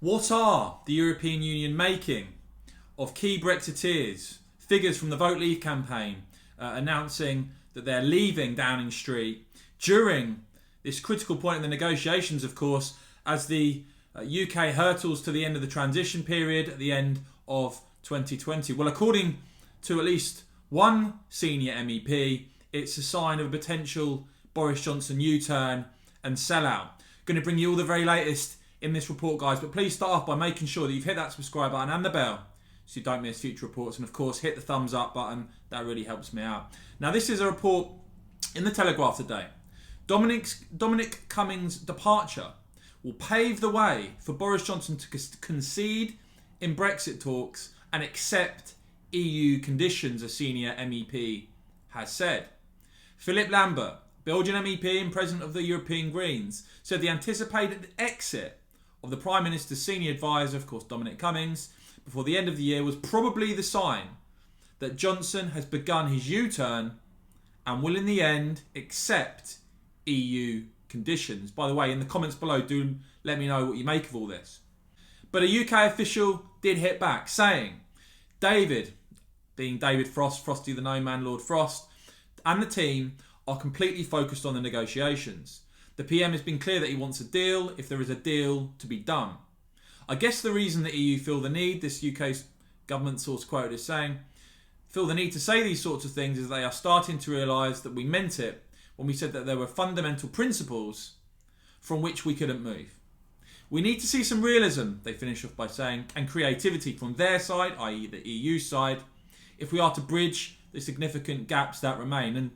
What are the European Union making of key Brexiteers? Figures from the Vote Leave campaign announcing that they're leaving Downing Street during this critical point in the negotiations, of course, as the UK hurtles to the end of the transition period at the end of 2020. Well, according to at least one senior MEP, it's a sign of a potential Boris Johnson U-turn and sellout. Going to bring you all the very latest in this report, guys, but please start off by making sure that you've hit that subscribe button and the bell so you don't miss future reports, and of course hit the thumbs up button. That really helps me out. Now, this is a report in the Telegraph today. Dominic Cummings' departure will pave the way for Boris Johnson to concede in Brexit talks and accept EU conditions, a senior MEP has said. Philip Lambert, Belgian MEP and President of the European Greens, said the anticipated exit of the Prime Minister's senior advisor, of course Dominic Cummings, before the end of the year was probably the sign that Johnson has begun his U-turn and will in the end accept EU conditions. By the way, in the comments below, do let me know what you make of all this. But a UK official did hit back, saying David, being David Frost, Frosty the No Man, Lord Frost, and the team are completely focused on the negotiations. The PM has been clear that he wants a deal if there is a deal to be done. I guess the reason the EU feel the need, this UK government source quoted as saying, feel the need to say these sorts of things is they are starting to realise that we meant it when we said that there were fundamental principles from which we couldn't move. We need to see some realism, they finish off by saying, and creativity from their side, i.e. the EU side, if we are to bridge the significant gaps that remain. And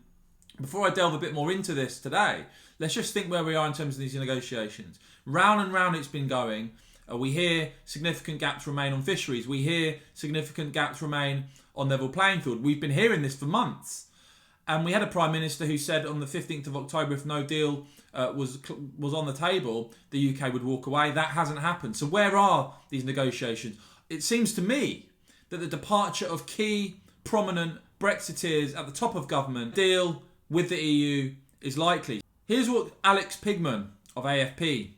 before I delve a bit more into this today, let's just think where we are in terms of these negotiations. Round and round it's been going. We hear significant gaps remain on fisheries. We hear significant gaps remain on level playing field. We've been hearing this for months. And we had a Prime Minister who said on the 15th of October, if no deal was on the table, the UK would walk away. That hasn't happened. So where are these negotiations? It seems to me that the departure of key, prominent Brexiteers at the top of government deal with the EU is likely. Here's what Alex Pigman of AFP,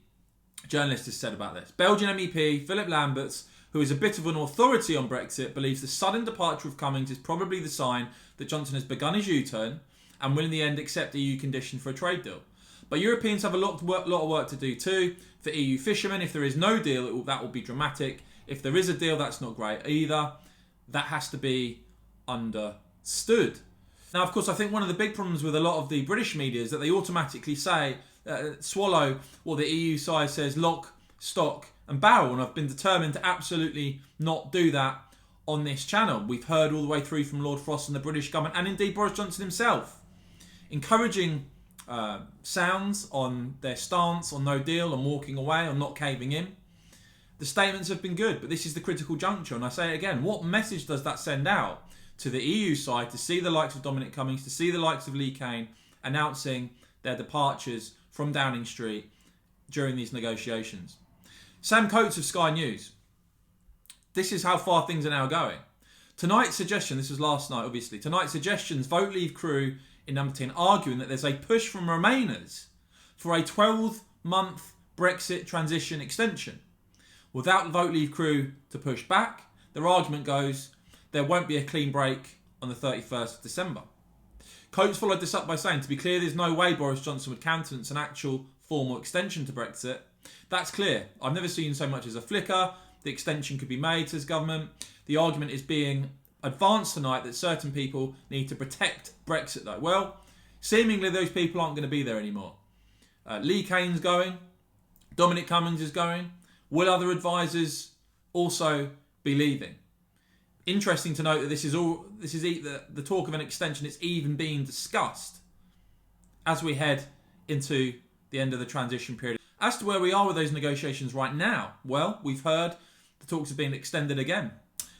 journalist, has said about this. Belgian MEP Philip Lambert, who is a bit of an authority on Brexit, believes the sudden departure of Cummings is probably the sign that Johnson has begun his U-turn and will in the end accept EU condition for a trade deal. But Europeans have a lot of work to do too. For EU fishermen, if there is no deal, that will be dramatic. If there is a deal, that's not great either. That has to be understood. Now, of course, I think one of the big problems with a lot of the British media is that they automatically say, swallow what the EU side says, lock, stock and barrel. And I've been determined to absolutely not do that on this channel. We've heard all the way through from Lord Frost and the British government, and indeed Boris Johnson himself, encouraging sounds on their stance on no deal, on walking away, on not caving in. The statements have been good, but this is the critical juncture. And I say it again, what message does that send out to the EU side to see the likes of Dominic Cummings, to see the likes of Lee Kane announcing their departures from Downing Street during these negotiations? Sam Coates of Sky News. This is how far things are now going. Tonight's suggestion, this was last night obviously, tonight's suggestions, Vote Leave crew in number 10 arguing that there's a push from Remainers for a 12-month Brexit transition extension. Without the Vote Leave crew to push back, their argument goes, there won't be a clean break on the 31st of December. Coates followed this up by saying, to be clear, there's no way Boris Johnson would countenance an actual formal extension to Brexit. That's clear. I've never seen so much as a flicker. The extension could be made, says government. The argument is being advanced tonight that certain people need to protect Brexit, though. Well, seemingly those people aren't going to be there anymore. Lee Kane's going. Dominic Cummings is going. Will other advisors also be leaving? Interesting to note that this is the talk of an extension. It's even being discussed as we head into the end of the transition period. As to where we are with those negotiations right now, well, we've heard the talks have been extended again.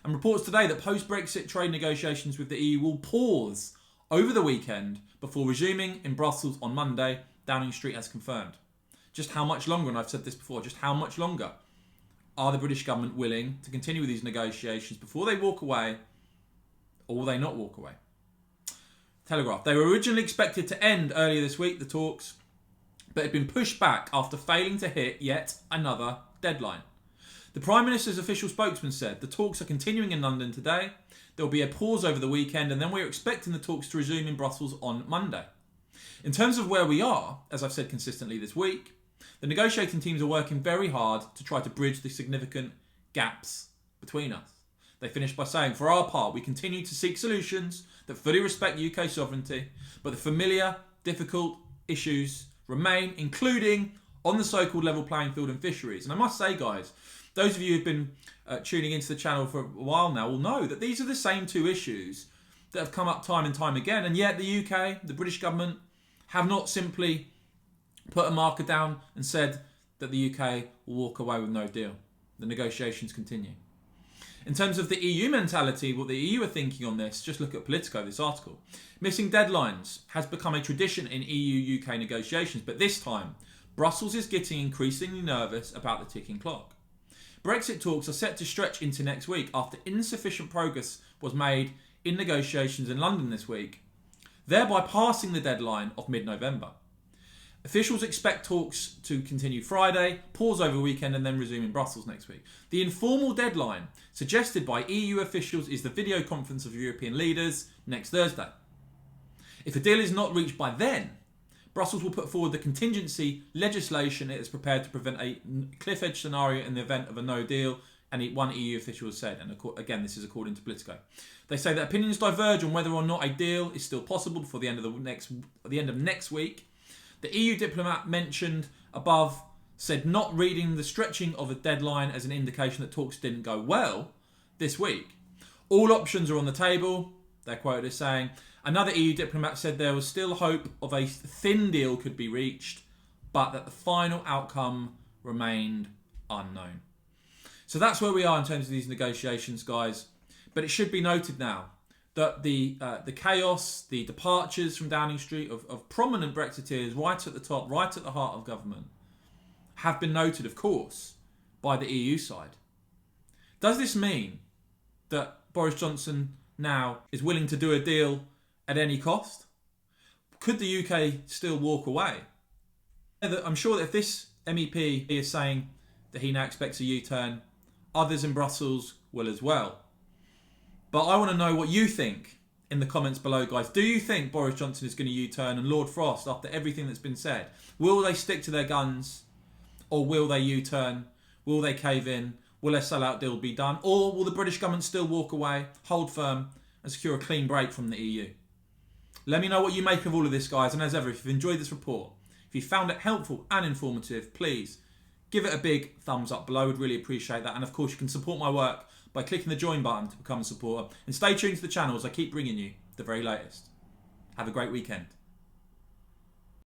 And reports today that post-Brexit trade negotiations with the EU will pause over the weekend before resuming in Brussels on Monday, Downing Street has confirmed. Just how much longer, and I've said this before, just how much longer are the British government willing to continue with these negotiations before they walk away, or will they not walk away? Telegraph. They were originally expected to end earlier this week, the talks, but had been pushed back after failing to hit yet another deadline. The Prime Minister's official spokesman said the talks are continuing in London today. There will be a pause over the weekend, and then we're expecting the talks to resume in Brussels on Monday. In terms of where we are, as I've said consistently this week, the negotiating teams are working very hard to try to bridge the significant gaps between us. They finished by saying, for our part, we continue to seek solutions that fully respect UK sovereignty, but the familiar, difficult issues remain, including on the so-called level playing field and fisheries. And I must say, guys, those of you who've been tuning into the channel for a while now will know that these are the same two issues that have come up time and time again, and yet the UK, the British government, have not simply put a marker down and said that the UK will walk away with no deal. The negotiations continue. In terms of the EU mentality, what the EU are thinking on this, just look at Politico, this article. Missing deadlines has become a tradition in EU-UK negotiations, but this time, Brussels is getting increasingly nervous about the ticking clock. Brexit talks are set to stretch into next week after insufficient progress was made in negotiations in London this week, thereby passing the deadline of mid-November. Officials expect talks to continue Friday, pause over the weekend, and then resume in Brussels next week. The informal deadline suggested by EU officials is the video conference of European leaders next Thursday. If a deal is not reached by then, Brussels will put forward the contingency legislation it is prepared to prevent a cliff edge scenario in the event of a no deal, and one EU official has said, and again this is according to Politico. They say that opinions diverge on whether or not a deal is still possible before the end of next week. The EU diplomat mentioned above said not reading the stretching of a deadline as an indication that talks didn't go well this week. All options are on the table, they're quoted as saying. Another EU diplomat said there was still hope of a thin deal could be reached, but that the final outcome remained unknown. So that's where we are in terms of these negotiations, guys. But it should be noted now that the chaos, the departures from Downing Street of prominent Brexiteers right at the top, right at the heart of government, have been noted, of course, by the EU side. Does this mean that Boris Johnson now is willing to do a deal at any cost? Could the UK still walk away? I'm sure that if this MEP is saying that he now expects a U-turn, others in Brussels will as well. But I want to know what you think in the comments below, guys. Do you think Boris Johnson is going to U-turn, and Lord Frost, after everything that's been said, will they stick to their guns, or will they U-turn? Will they cave in? Will a sellout deal be done? Or will the British government still walk away, hold firm, and secure a clean break from the EU? Let me know what you make of all of this, guys. And as ever, if you've enjoyed this report, if you found it helpful and informative, please give it a big thumbs up below. I would really appreciate that. And of course, you can support my work by clicking the join button to become a supporter. And stay tuned to the channel as I keep bringing you the very latest. Have a great weekend.